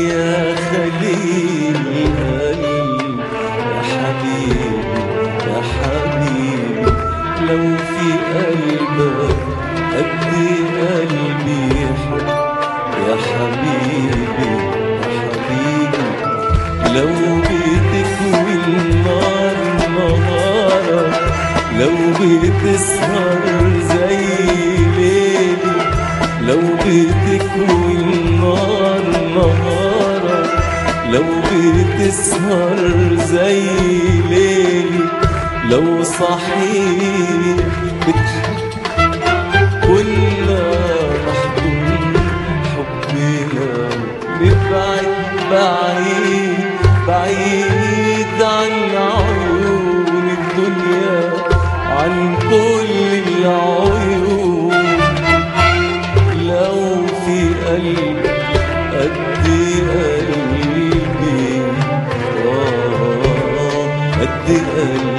يا خليل القلب يا حبيبي يا حبيبي، لو في قلبك قد قلبي حب يا حبيبي يا حبيبي، لو بتكوي النار نهارك، لو بتسهر زي ليلي، لو بتكوي النار نهارك، لو بتسهر زي ليلي، لو صحيح بتحب كنا محضون حبنا، نبعد بعيد بعيد عن عيون الدنيا، عن كل العيون، لو في قلبك قد قلبي قد قلبي.